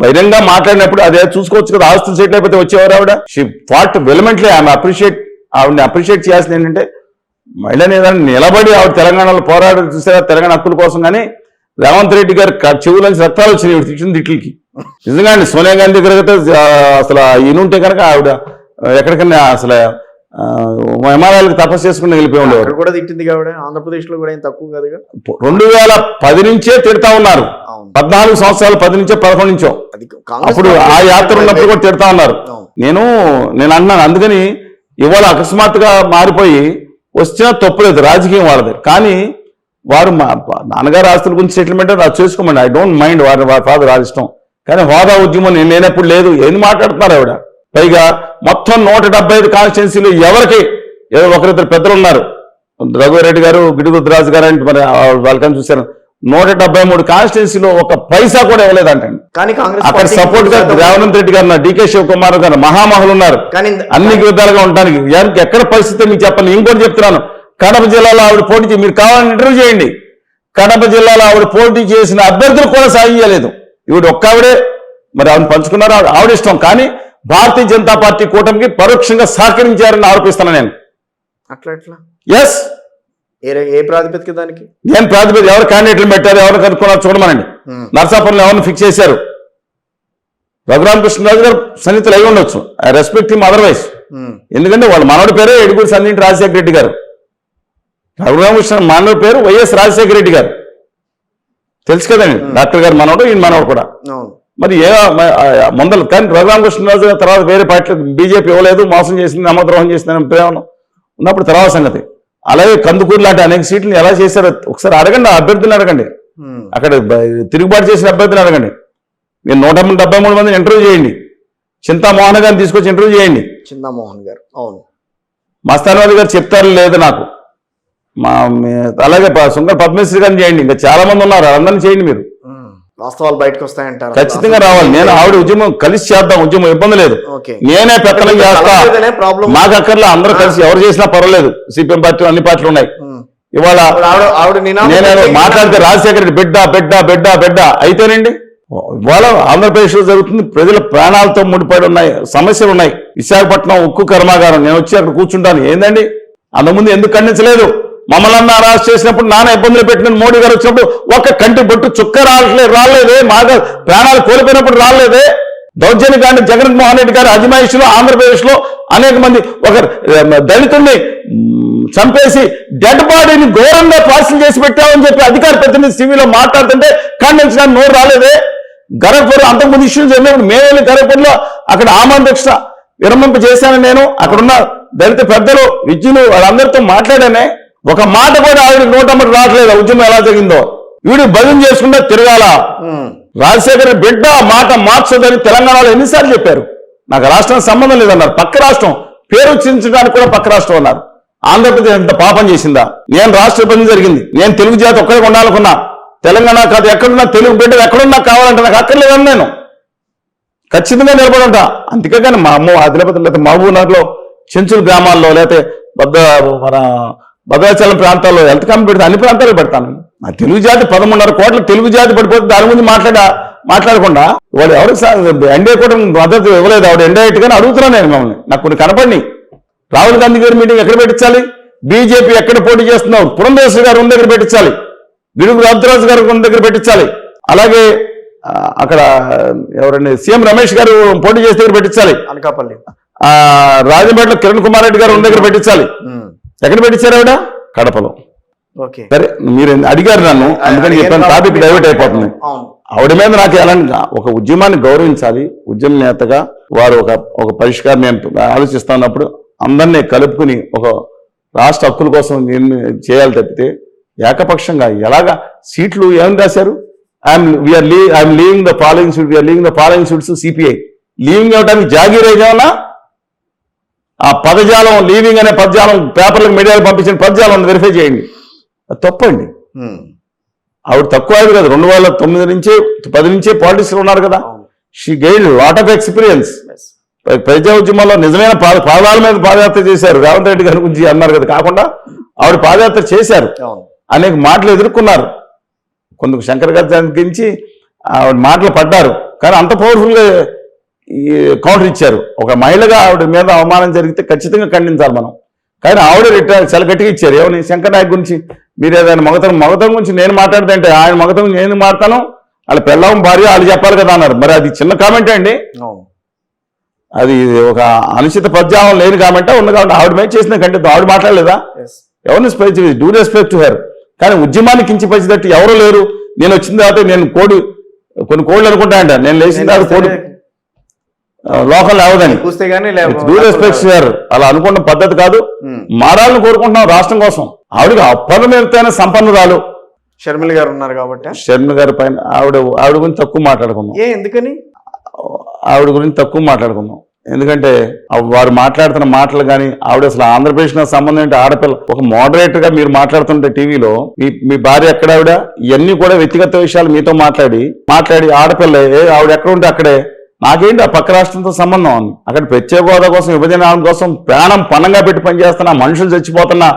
బహిరంగ మాట్లాడినప్పుడు అదే చూసుకోవచ్చు కదా, ఆస్తులు సెటిల్ అయిపోతే వచ్చేవారు ఆవిడ. షీ ఫాట్ వెల్మెంట్లీ. ఆమె ఆవిడని అప్రిషియేట్ చేయాల్సింది ఏంటంటే మహిళని ఏదైనా నిలబడి ఆవిడ తెలంగాణలో పోరాడు చూసారా తెలంగాణ హక్కుల కోసం. కానీ రేవంత్ రెడ్డి గారు చెవులని రక్తాలు వచ్చినాయి ఇచ్చిన తిట్లకి. నిజంగా అండి, సోనియా గాంధీ దగ్గర అసలు ఈయనుంటే కనుక ఆవిడ ఎక్కడికన్నా అసలు హిమాలయాలకు తపస్సు చేసుకుని వెళ్ళిపోయి ఉండేవారు. కూడా తిట్టింది కాబట్టి ఆంధ్రప్రదేశ్ లో కూడా ఏం తక్కువ కాదు. 2010 నుంచే తిడతా ఉన్నారు. 14 సంవత్సరాలు 10 నుంచో 11 నుంచో అప్పుడు ఆ యాత్ర ఉన్నప్పుడు కూడా తిడతా ఉన్నారు. నేను అన్నాను. అందుకని ఇవాళ అకస్మాత్తుగా మారిపోయి వచ్చినా తప్పులేదు, రాజకీయం వాళ్ళది. కానీ వారు మా నాన్నగారు ఆస్తుల గురించి సెటిల్మెంట్ అది చేసుకోమండి, ఐ డోంట్ మైండ్. వారి ఫాదర్ అది ఇష్టం. కానీ హోదా ఉద్యమం నేను లేనప్పుడు లేదు. ఏది మాట్లాడుతున్నారు ఆవిడ? పైగా మొత్తం 175 కాన్స్టిట్యున్సీలు ఎవరికి ఏదో ఒకరిద్దరు పెద్దలు ఉన్నారు. రఘువరెడ్డి గారు, గిడుగుద్రాజు గారు అంటే మరి వాళ్ళకని చూశారు. 173 కాన్స్టిట్యున్సీలో ఒక పైసా కూడా ఇవ్వలేదంటండి. కానీ అక్కడ సపోర్ట్ గా రేవంత్ రెడ్డి గారు, డీకే శివకుమార్ గారు మహామహులు ఉన్నారు అన్ని విధాలుగా ఉండడానికి. ఎక్కడ పరిస్థితి మీకు చెప్పండి. ఇంకోటి చెప్తున్నాను, కడప జిల్లాలో ఆవిడ పోటీ మీరు కావాలని ఇంటర్వ్యూ చేయండి. కడప జిల్లాలో ఆవిడ పోటీ చేసిన అభ్యర్థులు కూడా సాగించలేదు. ఈవిడ ఒక్కావిడే మరి ఆవిడ పంచుకున్నారు, ఆవిడ ఇష్టం. కానీ భారతీయ జనతా పార్టీ కూటమికి పరోక్షంగా సహకరించారని ఆరోపిస్తాను నేను. అట్లా ఎట్లా? ఎస్. ఏ ప్రాతిపదిక దానికి? నేను ప్రాతిపదిక ఎవరు క్యాండిడేట్లు పెట్టారు, ఎవరు కనుక్కున్నారు చూడమనండి. నర్సాపురంలో ఎవరిని ఫిక్స్ చేశారు? రఘురామకృష్ణరాజు గారు సన్నిహితులు అయి ఉండొచ్చు. I respect him otherwise. ఎందుకంటే వాళ్ళ మనవడి పేరే ఎడుగురు సన్నిహితి రాజశేఖర రెడ్డి గారు. రఘురామకృష్ణ మనవడి పేరు వైఎస్ రాజశేఖర రెడ్డి గారు. తెలుసు కదండి, డాక్టర్ గారు మనవడు, ఈయన మనవడు కూడా. మరి ముందలు కానీ రఘురామకృష్ణరాజు గారు తర్వాత వేరే పార్టీలకు బీజేపీ ఇవ్వలేదు, మోసం చేసింది, నమ్మద్రోహం చేసిందని ప్రేమ ఉన్నప్పుడు తర్వాత సంగతి. అలాగే కందుకూరు లాంటి అనేక సీట్లను ఎలా చేశారో ఒకసారి అడగండి, అభ్యర్థులను అడగండి. అక్కడ తిరుగుబాటు చేసిన అభ్యర్థులను అడగండి. మీరు 173 మందిని ఇంటర్వ్యూ చేయండి. చింతామోహన్ గారిని తీసుకొచ్చి ఇంటర్వ్యూ చేయండి. చింతామోహన్ గారు, అవును, మస్తానవాది గారు చెప్తారు లేదు నాకు. అలాగే సుంకర పద్మశ్రీ గారిని చేయండి. ఇంకా చాలా మంది ఉన్నారు, అందరినీ చేయండి. మీరు వాస్తవాలు బయటకు వస్తాయంటారు. ఖచ్చితంగా రావాలి. నేను ఆవిడ ఉద్యమం కలిసి చేద్దాం, ఉద్యమం ఇబ్బంది లేదు. నేనే పెత్తనం చేస్తా, మాకు అక్కర్లే, అందరూ కలిసి ఎవరు చేసినా పర్వాలేదు. సిపిఎం పార్టీ అన్ని పార్టీలు ఉన్నాయి. ఇవాళ నేను మాట్లాడితే రాజశేఖర రెడ్డి బిడ్డ బిడ్డ బిడ్డ బిడ్డ అయితేనండి. ఇవాళ ఆంధ్రప్రదేశ్లో జరుగుతుంది, ప్రజల ప్రాణాలతో ముడిపడి ఉన్నాయి, సమస్యలు ఉన్నాయి. విశాఖపట్నం ఉక్కు కర్మాగారం, నేను వచ్చి అక్కడ కూర్చుంటాను. ఏందండి అంతకుముందు ఎందుకు ఖండించలేదు? మమ్మల్ని అరెస్ట్ చేసినప్పుడు నానా ఇబ్బందులు పెట్టిన మోడీ గారు వచ్చినప్పుడు ఒక్క కంటి బొట్టు చుక్క రాలేదే, మాగా ప్రాణాలు కోల్పోయినప్పుడు రాలేదే. దౌర్జన్యకాండ జగన్మోహన్ రెడ్డి గారు అజమాయిషిలో ఆంధ్రప్రదేశ్ లో అనేక మంది ఒక దళితుల్ని చంపేసి డెడ్ బాడీని ఘోరంగా పార్సల్ చేసి పెట్టామని చెప్పి అధికార ప్రతినిధి టీవీలో మాట్లాడుతుంటే ఖండించడానికి నోరు రాలేదే. గరపూర్ అంతకుముందు ఇష్యూస్ జరిగినప్పుడు మేమే గరపూర్లో అక్కడ ఆమరణ విరమింప చేశాను. నేను అక్కడున్న దళిత పెద్దలు, విద్యులు వాళ్ళందరితో మాట్లాడానే. ఒక మాట కూడా ఆవిడ నోటమ్మటి రావట్లేదు. ఉద్యమం ఎలా జరిగిందో వీడు భజన చేసుకుంటే తిరగాల. రాజశేఖర బిడ్డ మాట మార్చదని తెలంగాణలో ఎన్నిసార్లు చెప్పారు? నాకు రాష్ట్రం సంబంధం లేదన్నారు. పక్క రాష్ట్రం పేరు ఉచ్చరించడానికి కూడా పక్క రాష్ట్రం అన్నారు. ఆంధ్రప్రదేశ్ ఎంత పాపం చేసిందా? నేను రాష్ట్ర ఇబ్బంది జరిగింది, నేను తెలుగు జాతి ఒక్కడే ఉండాలనుకున్నా. తెలంగాణ కాదు, ఎక్కడున్నా తెలుగు బిడ్డ ఎక్కడున్నా కావాలంటే నాకు అక్కర్లేదని నేను ఖచ్చితంగా నిలబడి ఉంటా. అంతేకాని మా అమ్మ ఆదిలాబాద్ లేకపోతే మహబూబ్నగర్లో చెంచుల గ్రామాల్లో లేకపోతే మన భద్రాచలం ప్రాంతాల్లో ఎంత కమ్మి పెడితే అన్ని ప్రాంతాలు పెడతాను. నా తెలుగు జాతి 13.5 కోట్ల తెలుగు జాతి పడిపోతే దాని గురించి మాట్లాడకుండా వాడు ఎవరికి ఎన్డీఏ కూడా మద్దతు ఇవ్వలేదు. ఆవిడ ఎన్డీఏ కానీ అడుగుతున్నాను నేను మిమ్మల్ని. నాకు కొన్ని కనపడి రాహుల్ గాంధీ గారి మీటింగ్ ఎక్కడ పెట్టించాలి? బీజేపీ ఎక్కడ పోటీ చేస్తున్నావు? పురంధేశ్వరి గారు ఉన్న దగ్గర పెట్టించాలి, గిడుగు రాజరాజు గారు ఉన్న దగ్గర పెట్టించాలి. అలాగే అక్కడ ఎవరండి సీఎం రమేష్ గారు పోటీ చేసే దగ్గర పెట్టించాలి. అనకాపల్లి రాజంపేటలో కిరణ్ కుమార్ రెడ్డి గారు ఉన్న దగ్గర పెట్టించాలి. ఎక్కడ పెట్టించారు ఆవిడ? కడపలో. సరే మీరు అడిగారు నన్ను, అందుకని చెప్పాను. టాపిక్ డైవర్ట్ అయిపోతుంది. ఆవిడ మీద నాకు ఎలాంటి ఒక ఉద్యమాన్ని గౌరవించాలి. ఉద్యమ నేతగా వారు ఒక పరిష్కారం నేను ఆలోచిస్తున్నప్పుడు అందరినీ కలుపుకుని ఒక రాష్ట్ర హక్కుల కోసం చేయాలి తప్పితే ఏకపక్షంగా ఎలాగా సీట్లు ఏమని రాశారు? I'm leaving the following seat, we are leaving the following seats CPI. Leaving అవడానికి జాగీర్ ఏదైనా ఆ పదజాలం లీవింగ్ అనే పదజాలం పేపర్లకు మీడియాలో పంపించిన పదజాలం వెరిఫై చేయండి. అది తప్పండి. ఆవిడ తక్కువ అయింది కదా, 2009 నుంచే 10 నుంచే పాలిటిక్స్ లో ఉన్నారు కదా. She gain lot of experience. ప్రజా ఉద్యమంలో నిజమైన పాదాల మీద పాదయాత్ర చేశారు. రేవంత్ రెడ్డి గారి గురించి అన్నారు కదా, కాకుండా ఆవిడ పాదయాత్ర చేశారు, అనేక మాటలు ఎదుర్కొన్నారు. కొందరు శంకర్ గారి గురించి ఆవిడ మాటలు పడ్డారు. కానీ అంత పవర్ఫుల్ గా కౌంటర్ ఇచ్చారు. ఒక మహిళగా ఆవిడ మీద అవమానం జరిగితే ఖచ్చితంగా ఖండించాలి మనం. కానీ ఆవిడ చాలా గట్టిగా ఇచ్చారు. ఏమని శంకర్ నాయక్ గురించి మీరు ఏదైనా మగతనం గురించి నేను మాట్లాడితే ఆయన మగతనం నేను మాట్లాడతాను, వాళ్ళ పెళ్ళం భార్య వాళ్ళు చెప్పాలి కదా అన్నారు. మరి అది చిన్న కామెంటే అండి, అది ఒక అనుచిత పద్యావం లేని కామెంటే ఉంది. కాబట్టి ఆవిడ మీద చేసిన కంటే ఆవిడ మాట్లాడలేదా? ఎవరిని space do respect to her. కానీ ఉద్యమాన్ని కించిపరిచేటట్టు ఎవరు లేరు. నేను వచ్చిన తర్వాత నేను కొన్ని కోళ్ళు అనుకుంటా అంట, నేను లేచిన తర్వాత కోడి లోకల్ లేవదని. డూ రెస్పెక్ట్ టు హెర్ అలా అనుకున్న పద్ధతి కాదు. మారాలని కోరుకుంటున్నాం రాష్ట్రం కోసం. ఆవిడకి అపరిమితమైన సంపన్నురాలు షర్మిల గారు ఉన్నారు కాబట్టి షర్మిల గారి పైన ఆవిడ గురించి తక్కువ మాట్లాడుకుందాం. ఎందుకని ఆవిడ గురించి తక్కువ మాట్లాడుకుందాం? ఎందుకంటే వారు మాట్లాడుతున్న మాటలు కానీ ఆవిడ అసలు ఆంధ్రప్రదేశ్ నాకు సంబంధం ఏంటి? ఆడపిల్ల ఒక మోడరేటర్ గా మీరు మాట్లాడుతుంటే టీవీలో మీ భార్య ఎక్కడ ఆవిడ ఇవన్నీ కూడా వ్యక్తిగత విషయాలు మీతో మాట్లాడి ఆడపిల్ల ఆవిడ ఎక్కడ ఉంటే అక్కడే నాకేంటి ఆ పక్క రాష్ట్రంతో సంబంధం ఉంది. అక్కడ ప్రత్యేక హోదా కోసం విభజన కోసం ప్రాణం పణంగా పెట్టి పనిచేస్తున్నా, మనుషులు చచ్చిపోతున్నా